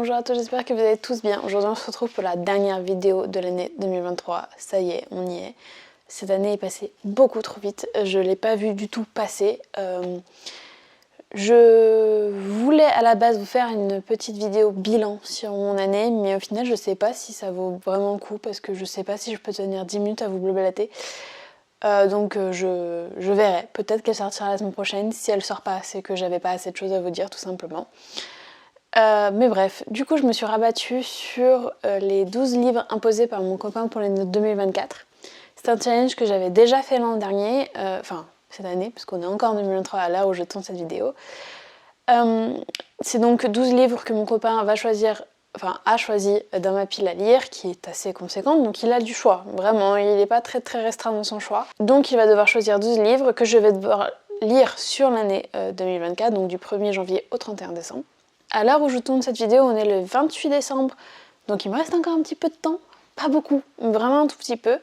bonjour à tous, j'espère que vous allez tous bien. Aujourd'hui on se retrouve pour la dernière vidéo de l'année 2023. Ça y est, on y est. Cette année est passée beaucoup trop vite, je ne l'ai pas vu du tout passer. Je voulais à la base vous faire une petite vidéo bilan sur mon année, mais au final je sais pas si ça vaut vraiment le coup parce que je sais pas si je peux tenir 10 minutes à vous blablater. Donc je verrai, peut-être qu'elle sortira la semaine prochaine. Si elle sort pas, c'est que j'avais pas assez de choses à vous dire tout simplement. Mais bref, du coup je me suis rabattue sur les 12 livres imposés par mon copain pour l'année 2024. C'est un challenge que j'avais déjà fait l'an dernier, enfin cette année, parce qu'on est encore en 2023 à l'heure où je tourne cette vidéo. C'est donc 12 livres que mon copain va choisir, enfin a choisi dans ma pile à lire, qui est assez conséquente, donc il a du choix, vraiment, il n'est pas très restreint dans son choix. Donc il va devoir choisir 12 livres que je vais devoir lire sur l'année 2024, donc du 1er janvier au 31 décembre. À l'heure où je tourne cette vidéo, on est le 28 décembre, donc il me reste encore un petit peu de temps, pas beaucoup, vraiment un tout petit peu.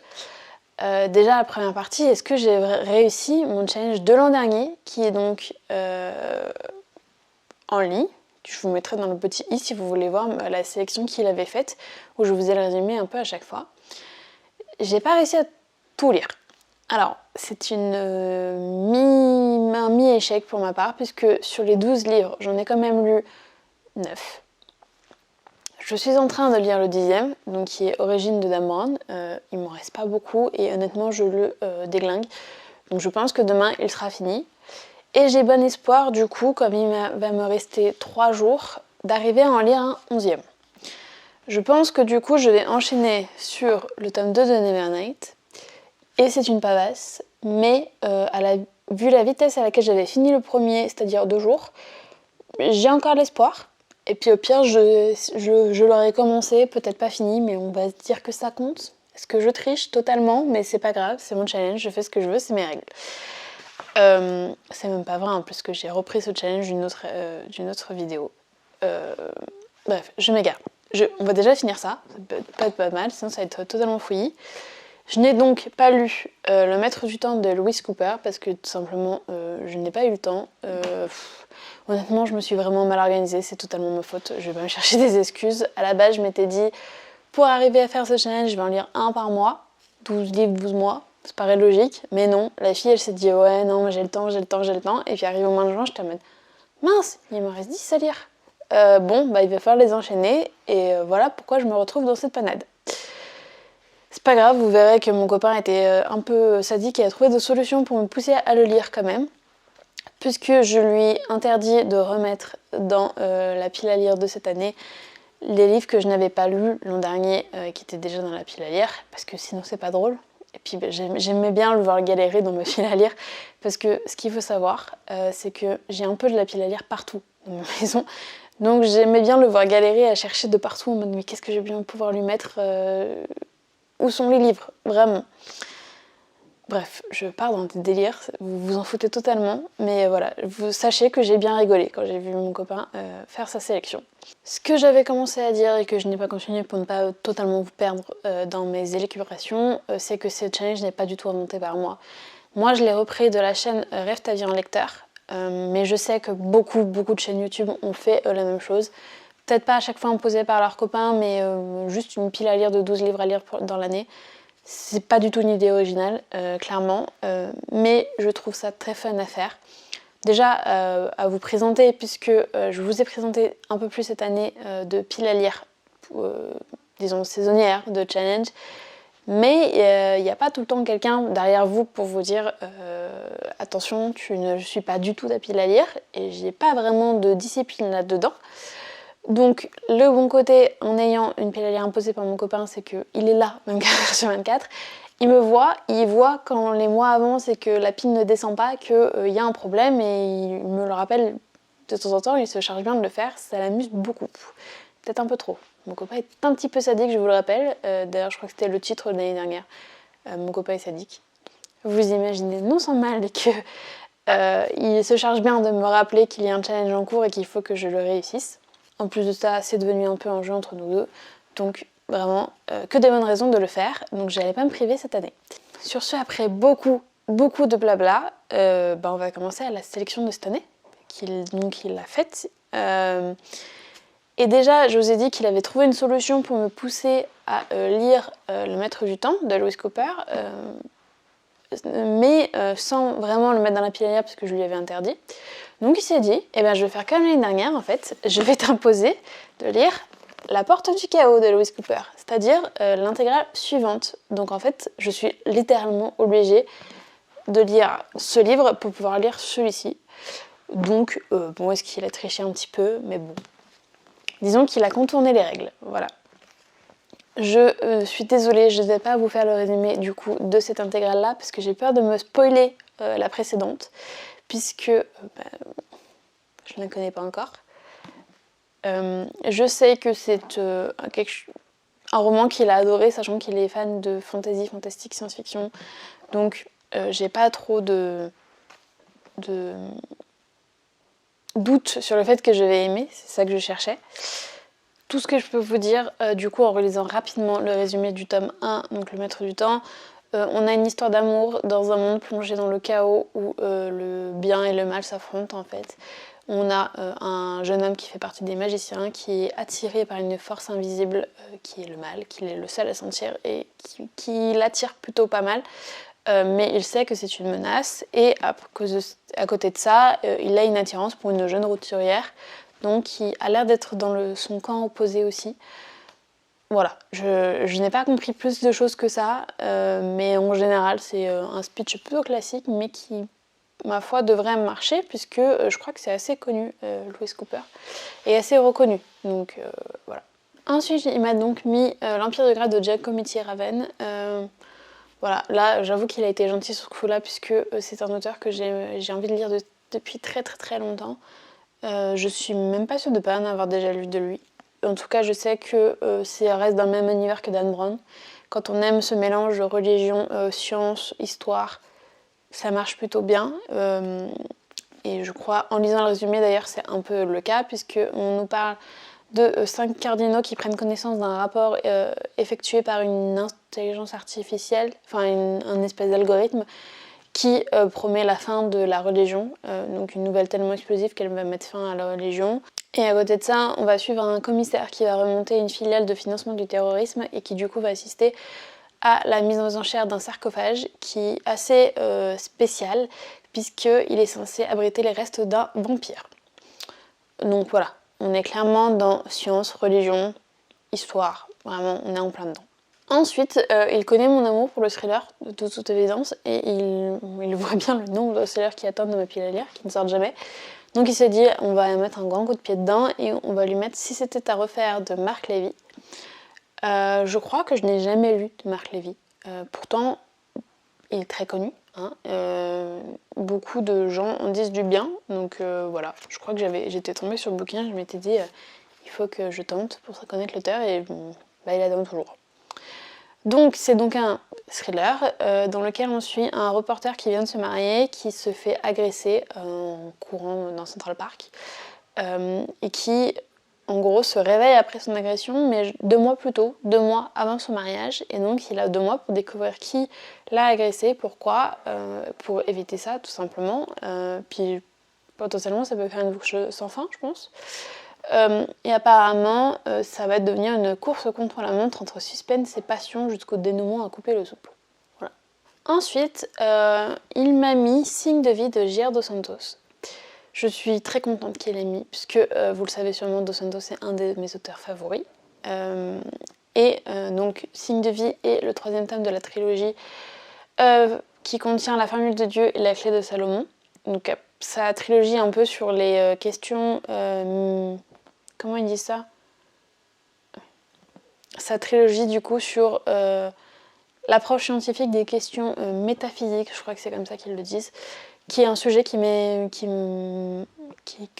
Déjà la première partie, est-ce que j'ai réussi mon challenge de l'an dernier, qui est donc en ligne. Je vous mettrai dans le petit i si vous voulez voir la sélection qu'il avait faite, où je vous ai le résumé un peu à chaque fois. J'ai pas réussi à tout lire. Alors, c'est un mi-échec pour ma part, puisque sur les 12 livres, j'en ai quand même lu 9. Je suis en train de lire le 10e, donc qui est Origine de Dan Brown. Il m'en reste pas beaucoup et honnêtement, je le déglingue. Donc je pense que demain, il sera fini. Et j'ai bon espoir, du coup, comme il va me rester 3 jours, d'arriver à en lire un 11e. Je pense que du coup, je vais enchaîner sur le tome 2 de Nevernight. Et c'est une pavasse, mais vu la vitesse à laquelle j'avais fini le premier, c'est-à-dire 2 jours, j'ai encore l'espoir. Et puis au pire, je l'aurais commencé, peut-être pas fini, mais on va se dire que ça compte. Est-ce que je triche totalement? Mais c'est pas grave, c'est mon challenge, je fais ce que je veux, c'est mes règles. C'est même pas vrai en plus que j'ai repris ce challenge d'une autre vidéo. Bref, je m'égare. On va déjà finir ça peut pas être pas mal, sinon ça va être totalement fouillis. Je n'ai donc pas lu Le Maître du Temps de Lewis Cooper parce que tout simplement je n'ai pas eu le temps. Honnêtement, je me suis vraiment mal organisée, c'est totalement ma faute. Je vais pas me chercher des excuses. À la base, je m'étais dit, pour arriver à faire ce challenge, je vais en lire un par mois, 12 livres, 12 mois. Ça paraît logique, mais non, la fille elle s'est dit ouais non j'ai le temps, et puis arrivé au mois de juin, je te mode mince, il me reste 10 à lire. Bon, bah il va falloir les enchaîner, et voilà pourquoi je me retrouve dans cette panade. C'est pas grave, vous verrez que mon copain était un peu sadique et a trouvé des solutions pour me pousser à le lire quand même, puisque je lui interdis de remettre dans la pile à lire de cette année les livres que je n'avais pas lus l'an dernier, qui étaient déjà dans la pile à lire, parce que sinon c'est pas drôle. Et puis j'aimais bien le voir galérer dans ma pile à lire, parce que ce qu'il faut savoir, c'est que j'ai un peu de la pile à lire partout dans ma maison. Donc j'aimais bien le voir galérer à chercher de partout en mode mais qu'est-ce que je vais bien pouvoir lui mettre, où sont les livres, vraiment. Bref, je pars dans des délires, vous vous en foutez totalement, mais voilà, vous sachez que j'ai bien rigolé quand j'ai vu mon copain faire sa sélection. Ce que j'avais commencé à dire et que je n'ai pas continué pour ne pas totalement vous perdre dans mes élucubrations, c'est que ce challenge n'est pas du tout inventé par moi. Moi, je l'ai repris de la chaîne Rêve ta vie en lecteur, mais je sais que beaucoup de chaînes YouTube ont fait la même chose. Peut-être pas à chaque fois imposé par leurs copains, mais juste une pile à lire de 12 livres à lire dans l'année. C'est pas du tout une idée originale, clairement, mais je trouve ça très fun à faire. Déjà, à vous présenter, puisque je vous ai présenté un peu plus cette année de piles à lire, disons saisonnières, de challenge, mais il n'y a pas tout le temps quelqu'un derrière vous pour vous dire attention, je ne suis pas du tout ta pile à lire, et j'ai pas vraiment de discipline là-dedans. Donc le bon côté en ayant une pile à lire imposée par mon copain, c'est qu'il est là 24h sur 24. Il me voit, il voit quand les mois avancent et que la pile ne descend pas qu'il y a un problème, et il me le rappelle de temps en temps, il se charge bien de le faire, ça l'amuse beaucoup. Peut-être un peu trop. Mon copain est un petit peu sadique, je vous le rappelle. D'ailleurs, je crois que c'était le titre de l'année dernière. Mon copain est sadique. Vous imaginez non sans mal que il se charge bien de me rappeler qu'il y a un challenge en cours et qu'il faut que je le réussisse. En plus de ça, c'est devenu un peu un jeu entre nous deux. Donc vraiment, que des bonnes raisons de le faire. Donc j'allais pas me priver cette année. Sur ce, après beaucoup de blabla, on va commencer à la sélection de cette année. Il l'a faite. Et déjà, je vous ai dit qu'il avait trouvé une solution pour me pousser à lire Le Maître du Temps de Lewis Cooper, mais sans vraiment le mettre dans la pile à lire parce que je lui avais interdit. Donc il s'est dit, eh ben, je vais faire comme l'année dernière en fait, je vais t'imposer de lire La Porte du Chaos de Lewis Cooper, c'est-à-dire l'intégrale suivante. Donc en fait, je suis littéralement obligée de lire ce livre pour pouvoir lire celui-ci. Donc, bon, est-ce qu'il a triché un petit peu, mais bon. Disons qu'il a contourné les règles, voilà. Je suis désolée, je ne vais pas vous faire le résumé du coup de cette intégrale-là, parce que j'ai peur de me spoiler la précédente, puisque je ne la connais pas encore. Je sais que c'est un roman qu'il a adoré, sachant qu'il est fan de fantasy, fantastique, science-fiction. Donc j'ai pas trop de doute sur le fait que je vais aimer, c'est ça que je cherchais. Tout ce que je peux vous dire, du coup, en relisant rapidement le résumé du tome 1, donc Le Maître du Temps, on a une histoire d'amour dans un monde plongé dans le chaos où le bien et le mal s'affrontent en fait. On a un jeune homme qui fait partie des magiciens, qui est attiré par une force invisible qui est le mal, qu'il est le seul à sentir et qui l'attire plutôt pas mal. Mais il sait que c'est une menace et à côté de ça, il a une attirance pour une jeune roturière, donc qui a l'air d'être dans son camp opposé aussi. Voilà, je n'ai pas compris plus de choses que ça, mais en général c'est un speech plutôt classique, mais qui, ma foi, devrait marcher, puisque je crois que c'est assez connu, Lewis Cooper, et assez reconnu, donc voilà. Ensuite, il m'a donc mis L'Empire de Grâce de Giacometti Raven. Voilà, là j'avoue qu'il a été gentil sur ce coup-là, puisque c'est un auteur que j'ai envie de lire depuis très très très longtemps. Je suis même pas sûre de ne pas en avoir déjà lu de lui. En tout cas, je sais que ça reste dans le même univers que Dan Brown. Quand on aime ce mélange de religion, science, histoire, ça marche plutôt bien. Et je crois, en lisant le résumé d'ailleurs, c'est un peu le cas, puisqu'on nous parle de 5 cardinaux qui prennent connaissance d'un rapport effectué par une intelligence artificielle, enfin un espèce d'algorithme, qui promet la fin de la religion, donc une nouvelle tellement explosive qu'elle va mettre fin à la religion. Et à côté de ça, on va suivre un commissaire qui va remonter une filiale de financement du terrorisme et qui du coup va assister à la mise aux enchères d'un sarcophage qui est assez spécial, puisqu'il est censé abriter les restes d'un vampire. Donc voilà, on est clairement dans science, religion, histoire, vraiment on est en plein dedans. Ensuite, il connaît mon amour pour le thriller, de toute évidence, et il voit bien le nombre de thrillers qui attendent de ma pile à lire, qui ne sortent jamais. Donc il s'est dit, on va mettre un grand coup de pied dedans, et on va lui mettre Si c'était à refaire de Marc Lévy. Je crois que je n'ai jamais lu de Marc Lévy. Pourtant, il est très connu. Hein. Beaucoup de gens en disent du bien, donc voilà. Je crois que j'étais tombée sur le bouquin, je m'étais dit, il faut que je tente pour connaître l'auteur, et il adore toujours. Donc c'est donc un thriller dans lequel on suit un reporter qui vient de se marier, qui se fait agresser en courant dans Central Park et qui en gros se réveille après son agression, mais 2 mois plus tôt, 2 mois avant son mariage, et donc il a 2 mois pour découvrir qui l'a agressé, pourquoi, pour éviter ça tout simplement, puis potentiellement ça peut faire une boucle sans fin je pense. Et apparemment, ça va devenir une course contre la montre entre suspense et passion jusqu'au dénouement à couper le souffle. Voilà. Ensuite, il m'a mis Signe de vie de J.R. Dos Santos. Je suis très contente qu'il l'ait mis, puisque vous le savez sûrement, Dos Santos est un de mes auteurs favoris. Donc, Signe de vie est le 3e tome de la trilogie qui contient La formule de Dieu et La clé de Salomon. Donc, sa trilogie un peu sur les questions... comment il dit ça ? Sa trilogie du coup sur l'approche scientifique des questions métaphysiques, je crois que c'est comme ça qu'ils le disent, qui est un sujet que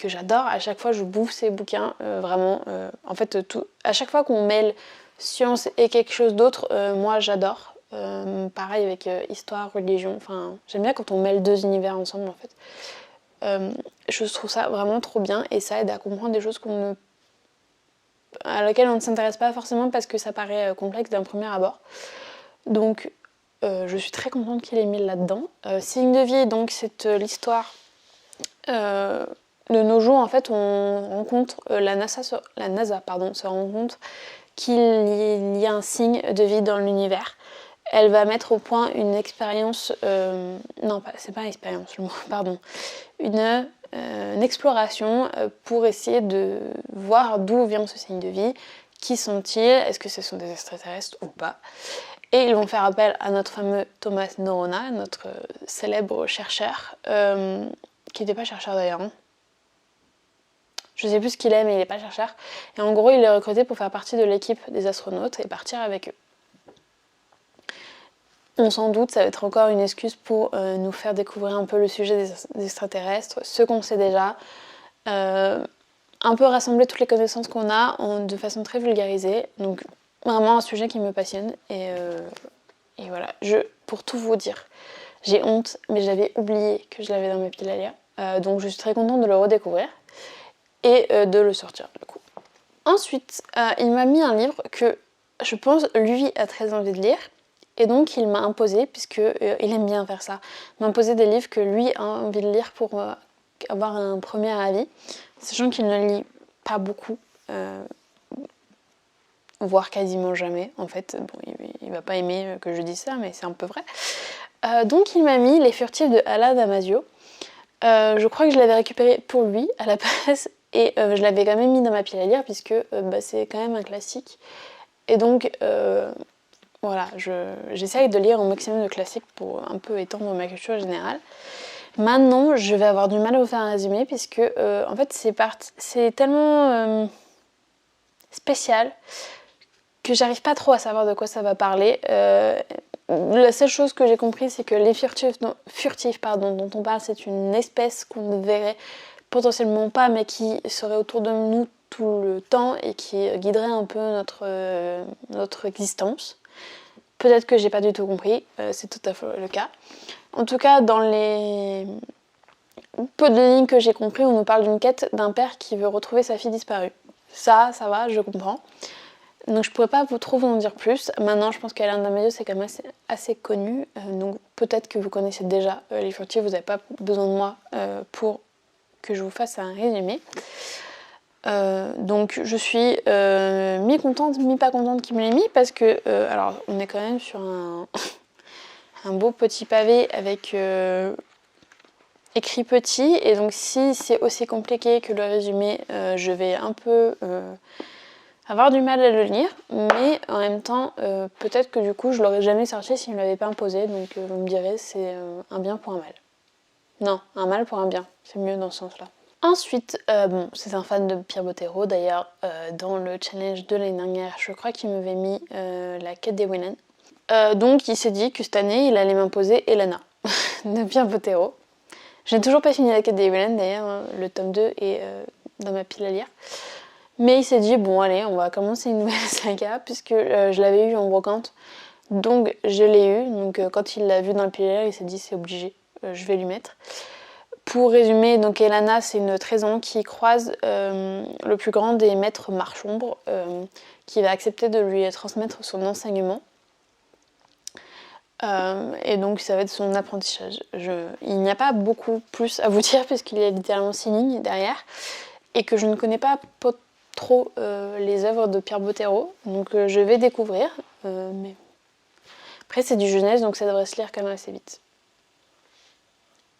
j'adore. À chaque fois je bouffe ces bouquins, vraiment. En fait, à chaque fois qu'on mêle science et quelque chose d'autre, moi j'adore. Pareil avec histoire, religion, enfin j'aime bien quand on mêle 2 univers ensemble en fait. Je trouve ça vraiment trop bien et ça aide à comprendre des choses à laquelle on ne s'intéresse pas forcément parce que ça paraît complexe d'un premier abord. Donc je suis très contente qu'il ait mis là-dedans. Signe de vie, donc c'est l'histoire de nos jours, en fait, on rencontre, la NASA se rend compte qu'il y a un signe de vie dans l'univers. Elle va mettre au point une expérience, non, c'est pas une expérience, pardon, une exploration pour essayer de voir d'où vient ce signe de vie, qui sont-ils, est-ce que ce sont des extraterrestres ou pas. Et ils vont faire appel à notre fameux Thomas Norona, notre célèbre chercheur, qui n'était pas chercheur d'ailleurs, hein. Je sais plus ce qu'il est, mais il n'est pas chercheur. Et en gros, il est recruté pour faire partie de l'équipe des astronautes et partir avec eux. On s'en doute, ça va être encore une excuse pour nous faire découvrir un peu le sujet des extraterrestres, ce qu'on sait déjà, un peu rassembler toutes les connaissances qu'on a de façon très vulgarisée. Donc vraiment un sujet qui me passionne. Et voilà, pour tout vous dire, j'ai honte, mais j'avais oublié que je l'avais dans mes piles à lire. Donc je suis très contente de le redécouvrir et de le sortir du coup. Ensuite, il m'a mis un livre que je pense lui a très envie de lire. Et donc il m'a imposé, puisqu'il aime bien faire ça, m'imposer des livres que lui a envie de lire pour avoir un premier avis, sachant qu'il ne lit pas beaucoup, voire quasiment jamais en fait. Bon, il va pas aimer que je dise ça, mais c'est un peu vrai. Donc il m'a mis Les Furtifs de Ala Damasio. Je crois que je l'avais récupéré pour lui à la base, et je l'avais quand même mis dans ma pile à lire, puisque c'est quand même un classique. Et donc... voilà, j'essaye de lire au maximum de classiques pour un peu étendre ma culture générale. Maintenant, je vais avoir du mal à vous faire un résumé puisque en fait c'est tellement spécial que j'arrive pas trop à savoir de quoi ça va parler. La seule chose que j'ai compris, c'est que les furtifs dont on parle, c'est une espèce qu'on ne verrait potentiellement pas, mais qui serait autour de nous tout le temps et qui guiderait un peu notre existence. Peut-être que j'ai pas du tout compris, c'est tout à fait le cas. En tout cas, dans les peu de lignes que j'ai compris, on nous parle d'une quête d'un père qui veut retrouver sa fille disparue. Ça va, je comprends. Donc je pourrais pas trop vous en dire plus. Maintenant, je pense qu'Alain Damasio, c'est quand même assez connu. Donc peut-être que vous connaissez déjà Les Furtifs, vous n'avez pas besoin de moi pour que je vous fasse un résumé. Donc je suis mi-contente, mi-pas contente qu'il me l'ait mis parce que, alors on est quand même sur un beau petit pavé avec écrit petit, et donc si c'est aussi compliqué que le résumé, je vais un peu avoir du mal à le lire, mais en même temps peut-être que du coup je l'aurais jamais sorti s'il ne me l'avait pas imposé, donc vous me direz c'est un bien pour un mal. Non, un mal pour un bien, c'est mieux dans ce sens-là. Ensuite, c'est un fan de Pierre Bottero, d'ailleurs dans le challenge de l'année dernière, je crois qu'il m'avait mis la quête des Willen. Donc il s'est dit que cette année il allait m'imposer Elana de Pierre Bottero. J'ai toujours pas fini la quête des Willen d'ailleurs, le tome 2 est dans ma pile à lire. Mais il s'est dit bon allez, on va commencer une nouvelle saga puisque je l'avais eu en brocante. Donc je l'ai eu, donc quand il l'a vu dans le pile à lire, il s'est dit c'est obligé, je vais lui mettre. Pour résumer, donc Elana, c'est une trésor qui croise le plus grand des maîtres marchombre, qui va accepter de lui transmettre son enseignement. Et donc ça va être son apprentissage. Il n'y a pas beaucoup plus à vous dire puisqu'il y a littéralement 6 lignes derrière, et que je ne connais pas trop les œuvres de Pierre Bottero, donc je vais découvrir. Mais... Après c'est du jeunesse, donc ça devrait se lire quand même assez vite.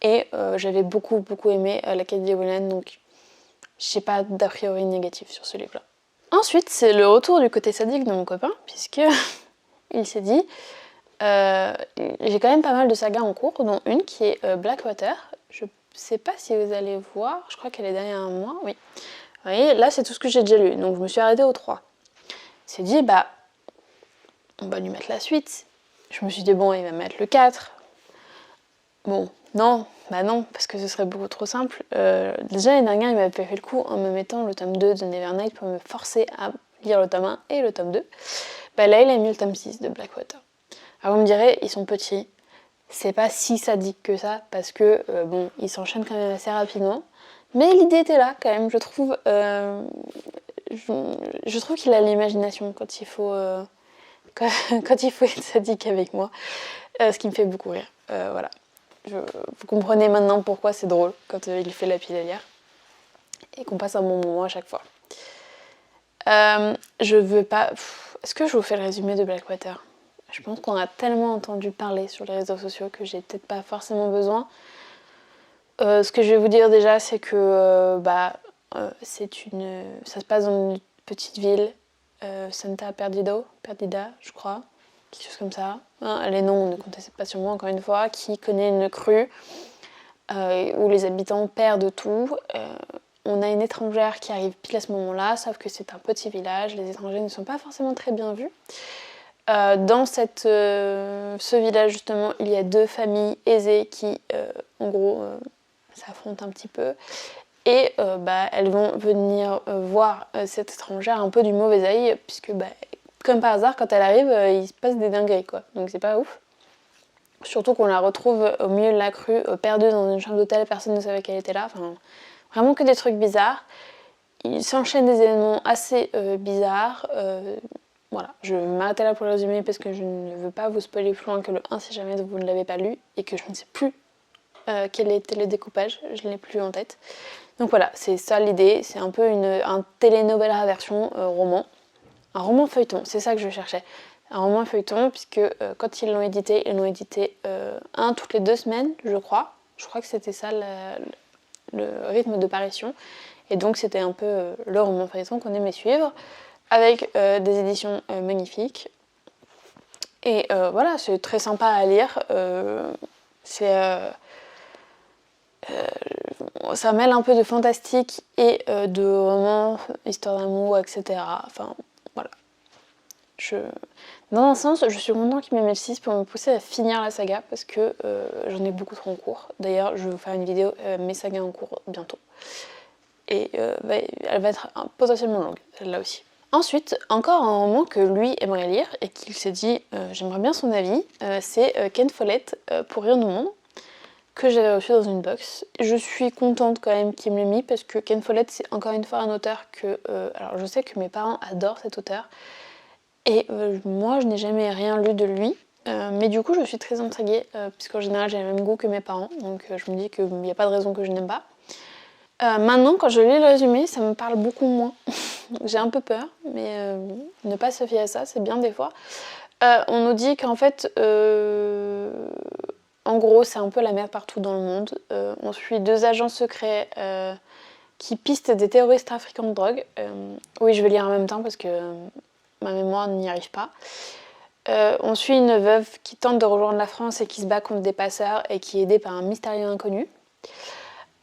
Et j'avais beaucoup aimé la quête des Willen, donc j'ai pas d'a priori négatif sur ce livre-là. Ensuite, c'est le retour du côté sadique de mon copain, puisque il s'est dit j'ai quand même pas mal de sagas en cours, dont une qui est Blackwater. Je sais pas si vous allez voir, je crois qu'elle est derrière moi, oui. Vous voyez, là c'est tout ce que j'ai déjà lu, donc je me suis arrêtée au 3. Il s'est dit on va lui mettre la suite. Je me suis dit bon, il va mettre le 4. Bon, non, parce que ce serait beaucoup trop simple. Déjà l'année dernière, il m'avait fait le coup en me mettant le tome 2 de Nevernight pour me forcer à lire le tome 1 et le tome 2. Là, il a mis le tome 6 de Blackwater. Alors vous me direz, ils sont petits, c'est pas si sadique que ça, parce que, ils s'enchaînent quand même assez rapidement. Mais l'idée était là, quand même, je trouve. Je trouve qu'il a l'imagination quand il faut être sadique avec moi, ce qui me fait beaucoup rire. Voilà. Vous comprenez maintenant pourquoi c'est drôle quand il fait la pile à lire. et qu'on passe un bon moment à chaque fois. Je veux pas... Est-ce que je vous fais le résumé de Blackwater ? Je pense qu'on a tellement entendu parler sur les réseaux sociaux que j'ai peut-être pas forcément besoin. Ce que je vais vous dire déjà, c'est que ça se passe dans une petite ville, Santa Perdida, je crois, quelque chose comme ça. Les noms, ne comptez pas sur moi encore une fois, qui connaît une crue où les habitants perdent tout. On a une étrangère qui arrive pile à ce moment-là, sauf que c'est un petit village, les étrangers ne sont pas forcément très bien vus. Dans ce village, justement, il y a 2 familles aisées qui, en gros, s'affrontent un petit peu. Et elles vont venir voir cette étrangère un peu du mauvais œil, puisque, comme par hasard, quand elle arrive, il se passe des dingueries, quoi. Donc c'est pas ouf. Surtout qu'on la retrouve au milieu de la crue, perdue dans une chambre d'hôtel, personne ne savait qu'elle était là. Enfin, vraiment que des trucs bizarres. Il s'enchaîne des événements assez bizarres. Voilà, je vais m'arrêter là pour le résumer parce que je ne veux pas vous spoiler plus loin que le 1 si jamais vous ne l'avez pas lu et que je ne sais plus quel était le découpage, je ne l'ai plus en tête. Donc voilà, c'est ça l'idée, c'est un peu un telenovela version roman. Un roman feuilleton, c'est ça que je cherchais. Un roman feuilleton, puisque quand ils l'ont édité un toutes les 2 semaines, je crois. Je crois que c'était ça le rythme de parution. Et donc c'était un peu le roman feuilleton qu'on aimait suivre, avec des éditions magnifiques. Et voilà, c'est très sympa à lire. Ça mêle un peu de fantastique et de roman, histoire d'amour, etc. Enfin, voilà. Dans un sens, je suis contente qu'il m'ait mis le 6 pour me pousser à finir la saga parce que j'en ai beaucoup trop en cours. D'ailleurs, je vais vous faire une vidéo mes sagas en cours bientôt. Et elle va être potentiellement longue, celle-là aussi. Ensuite, encore un roman que lui aimerait lire et qu'il s'est dit j'aimerais bien son avis, c'est Ken Follett, Pour rien au monde, que j'avais reçu dans une box. Je suis contente quand même qu'il me l'ait mis parce que Ken Follett, c'est encore une fois un auteur que... alors je sais que mes parents adorent cet auteur et moi je n'ai jamais rien lu de lui. Mais du coup je suis très intriguée puisqu'en général j'ai le même goût que mes parents, donc je me dis qu'il n'y a pas de raison que je n'aime pas. Maintenant quand je lis le résumé, ça me parle beaucoup moins. J'ai un peu peur, mais ne pas se fier à ça, c'est bien des fois. On nous dit qu'en fait, en gros, c'est un peu la merde partout dans le monde. On suit 2 agents secrets qui pistent des terroristes trafiquants de drogue. Oui, je vais lire en même temps parce que ma mémoire n'y arrive pas. On suit une veuve qui tente de rejoindre la France et qui se bat contre des passeurs et qui est aidée par un mystérieux inconnu.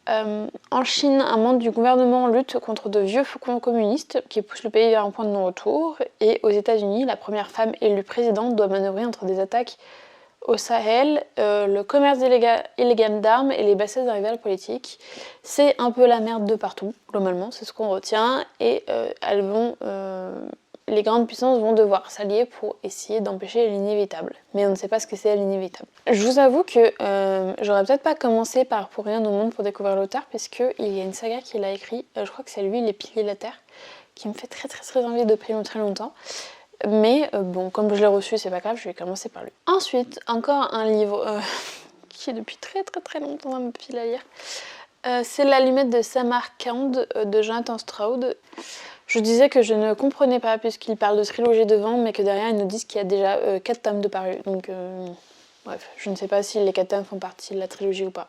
En Chine, un membre du gouvernement lutte contre de vieux faucons communistes qui poussent le pays vers un point de non-retour. Et aux États-Unis, la première femme élue présidente doit manœuvrer entre des attaques au Sahel, le commerce illégal d'armes et les bassesses d'un rival politique. C'est un peu la merde de partout, globalement, c'est ce qu'on retient. Et les grandes puissances vont devoir s'allier pour essayer d'empêcher l'inévitable. Mais on ne sait pas ce que c'est l'inévitable. Je vous avoue que j'aurais peut-être pas commencé par Pour rien au monde pour découvrir l'auteur, puisqu'il y a une saga qu'il a écrit, je crois que c'est lui, Les Piliers de la Terre, qui me fait très très très envie depuis très longtemps. Mais bon, comme je l'ai reçu, c'est pas grave, je vais commencer par lui. Ensuite, encore un livre qui est depuis très très très longtemps dans ma pile à lire. C'est L'Allumette de Samarcand de Jonathan Stroud. Je disais que je ne comprenais pas puisqu'il parle de trilogie de vent, mais que derrière ils nous disent qu'il y a déjà 4 tomes de parus. Donc bref, je ne sais pas si les 4 tomes font partie de la trilogie ou pas.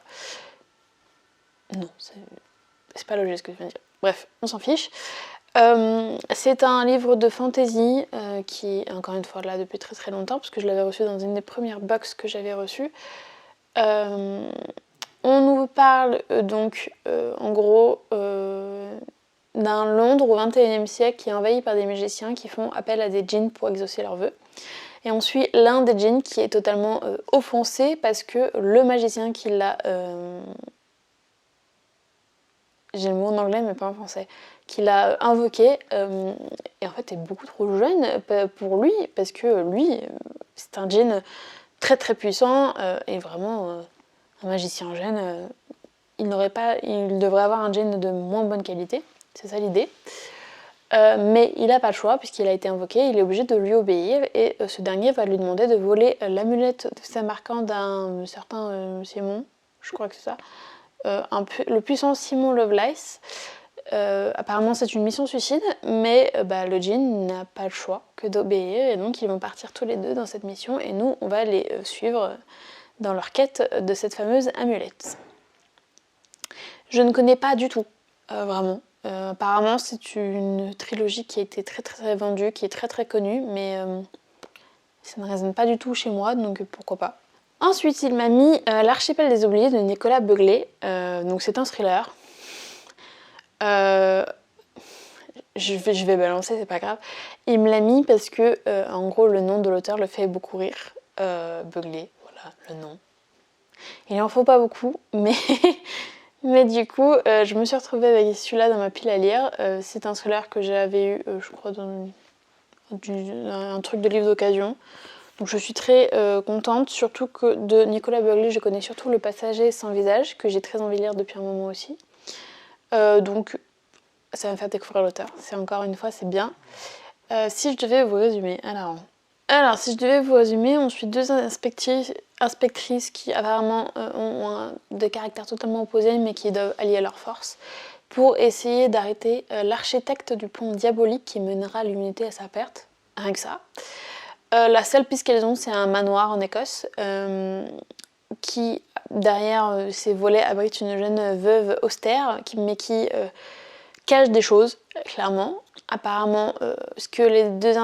Non, c'est pas logique ce que je viens de dire. Bref, on s'en fiche. C'est un livre de fantasy qui est encore une fois là depuis très très longtemps parce que je l'avais reçu dans une des premières box que j'avais reçues. On nous parle donc en gros d'un Londres au XXIe siècle qui est envahi par des magiciens qui font appel à des djinns pour exaucer leurs vœux. Et on suit l'un des djinns qui est totalement offensé parce que le magicien qui l'a... j'ai le mot en anglais mais pas en français, qui l'a invoqué, et en fait est beaucoup trop jeune pour lui, parce que lui, c'est un djinn très très puissant, et vraiment un magicien jeune, il devrait avoir un djinn de moins bonne qualité, c'est ça l'idée. Mais il n'a pas le choix, puisqu'il a été invoqué, il est obligé de lui obéir, et ce dernier va lui demander de voler l'amulette de Samarcand d'un certain Simon, je crois que c'est ça, le puissant Simon Lovelace. apparemment c'est une mission suicide, mais le djinn n'a pas le choix que d'obéir, et donc ils vont partir tous les deux dans cette mission, et nous on va les suivre dans leur quête de cette fameuse amulette. Je ne connais pas du tout, vraiment. Apparemment c'est une trilogie qui a été très très vendue, qui est très très connue, mais ça ne résonne pas du tout chez moi, donc pourquoi pas. Ensuite il m'a mis L'archipel des oubliés de Nicolas Beuglet, donc c'est un thriller. Je vais balancer, c'est pas grave. Il me l'a mis parce que, en gros, le nom de l'auteur le fait beaucoup rire. Beuglet, voilà, le nom. Il en faut pas beaucoup, mais, mais du coup, je me suis retrouvée avec celui-là dans ma pile à lire. C'est un thriller que j'avais eu, je crois, dans un truc de livre d'occasion. Donc je suis très contente, surtout que de Nicolas Beuglet, je connais surtout Le Passager sans visage, que j'ai très envie de lire depuis un moment aussi. Donc ça va me faire découvrir l'auteur, c'est encore une fois c'est bien. Si je devais vous résumer, alors si je devais vous résumer, on suit deux inspectrices qui apparemment ont des caractères totalement opposés mais qui doivent allier leurs forces pour essayer d'arrêter l'architecte du plan diabolique qui mènera l'humanité à sa perte, rien que ça. La seule piste qu'elles ont, c'est un manoir en Écosse qui, derrière ses volets, abrite une jeune veuve austère, mais qui cache des choses, clairement. Apparemment, ce que les deux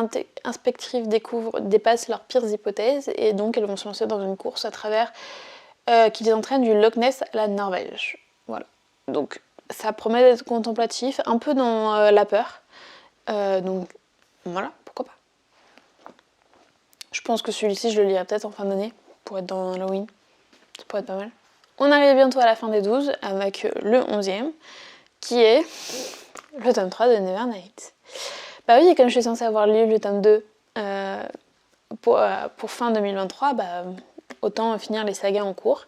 inspectrices découvrent dépasse leurs pires hypothèses, et donc elles vont se lancer dans une course à travers qui les entraîne du Loch Ness à la Norvège. Voilà. Donc ça promet d'être contemplatif, un peu dans la peur. Donc voilà, pourquoi pas. Je pense que celui-ci, je le lirai peut-être en fin d'année, pour être dans Halloween. Ça pourrait être pas mal. On arrive bientôt à la fin des 12, avec le 11e, qui est le tome 3 de Nevernight. Bah oui, comme je suis censée avoir lu le tome 2 pour fin 2023, autant finir les sagas en cours.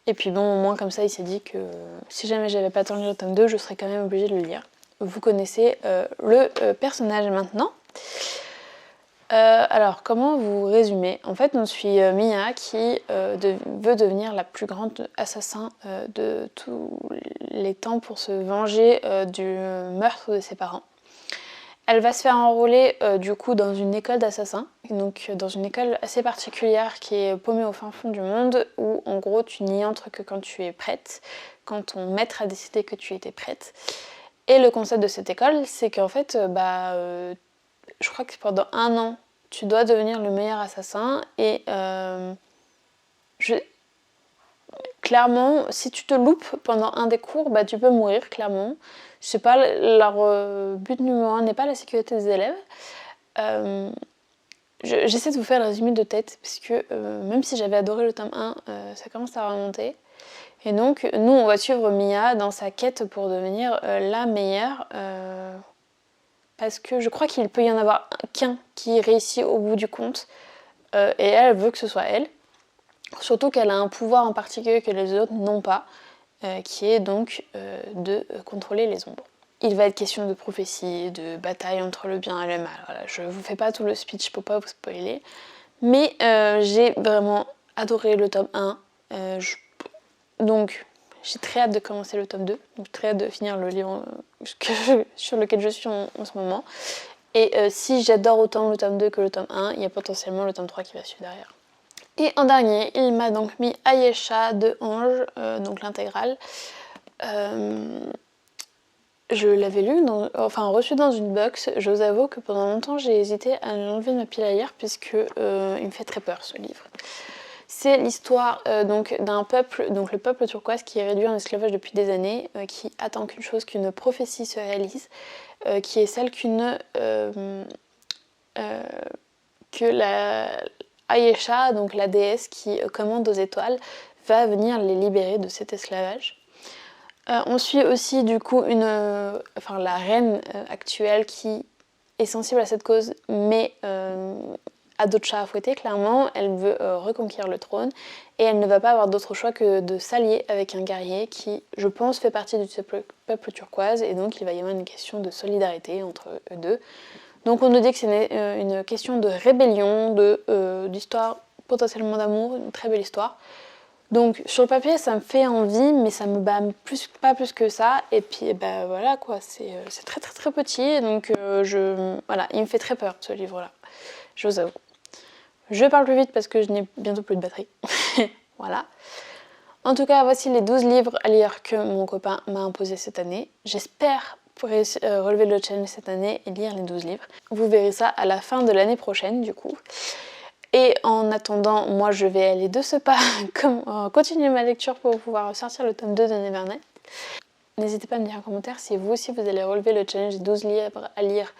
Et puis bon, au moins comme ça, il s'est dit que si jamais j'avais pas attendu le tome 2, je serais quand même obligée de le lire. Vous connaissez le personnage maintenant. Alors, comment vous résumer? En fait, on suit Mia qui veut devenir la plus grande assassin de tous les temps pour se venger du meurtre de ses parents. Elle va se faire enrôler du coup dans une école d'assassins, donc dans une école assez particulière qui est paumée au fin fond du monde, où en gros tu n'y entres que quand tu es prête, quand ton maître a décidé que tu étais prête. Et le concept de cette école, c'est qu'en fait, je crois que pendant 1 an, tu dois devenir le meilleur assassin, et clairement, si tu te loupes pendant un des cours, tu peux mourir, clairement. Je sais pas, leur but numéro 1 n'est pas la sécurité des élèves. J'essaie de vous faire le résumé de tête, parce que même si j'avais adoré le tome 1, ça commence à remonter. Et donc, nous, on va suivre Mia dans sa quête pour devenir la meilleure. Parce que je crois qu'il peut y en avoir qu'un qui réussit au bout du compte. Et elle veut que ce soit elle. Surtout qu'elle a un pouvoir en particulier que les autres n'ont pas, qui est donc de contrôler les ombres. Il va être question de prophétie, de bataille entre le bien et le mal. Voilà, je vous fais pas tout le speech pour pas vous spoiler. Mais j'ai vraiment adoré le tome 1. Donc j'ai très hâte de commencer le tome 2. Donc très hâte de finir le livre sur lequel je suis en ce moment. Et si j'adore autant le tome 2 que le tome 1, il y a potentiellement le tome 3 qui va suivre derrière. Et en dernier, il m'a donc mis Ayesha de Ange, donc l'intégrale. Je l'avais lu, reçu dans une box. Je vous avoue que pendant longtemps, j'ai hésité à l'enlever de ma pile à lire, puisque il me fait très peur ce livre. C'est l'histoire d'un peuple, donc le peuple turquoise, qui est réduit en esclavage depuis des années, qui attend qu'une chose, qu'une prophétie se réalise, qui est celle que la Ayesha, donc la déesse qui commande aux étoiles, va venir les libérer de cet esclavage. On suit aussi du coup la reine actuelle qui est sensible à cette cause, mais a d'autres chats à fouetter, clairement. Elle veut reconquérir le trône, et elle ne va pas avoir d'autre choix que de s'allier avec un guerrier qui, je pense, fait partie de ce peuple turquoise, et donc il va y avoir une question de solidarité entre eux deux. Donc on nous dit que c'est une question de rébellion, d'histoire potentiellement d'amour, une très belle histoire. Donc sur le papier ça me fait envie, mais ça me bat pas plus que ça. Et puis bah voilà quoi, c'est très très très petit, donc voilà, il me fait très peur ce livre-là, je vous avoue. Je parle plus vite parce que je n'ai bientôt plus de batterie. Voilà. En tout cas, voici les 12 livres à lire que mon copain m'a imposé cette année. J'espère relever le challenge cette année et lire les 12 livres. Vous verrez ça à la fin de l'année prochaine du coup. Et en attendant, moi je vais aller de ce pas continuer ma lecture pour pouvoir sortir le tome 2 de Nevernight. N'hésitez pas à me dire en commentaire si vous aussi vous allez relever le challenge des 12 livres à lire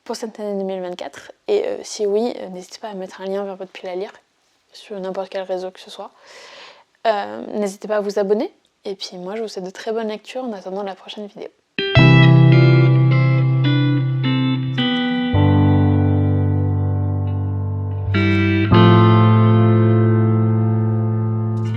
pour cette année 2024. Et si oui, n'hésitez pas à mettre un lien vers votre pile à lire sur n'importe quel réseau que ce soit. N'hésitez pas à vous abonner. Et puis moi je vous souhaite de très bonnes lectures en attendant la prochaine vidéo.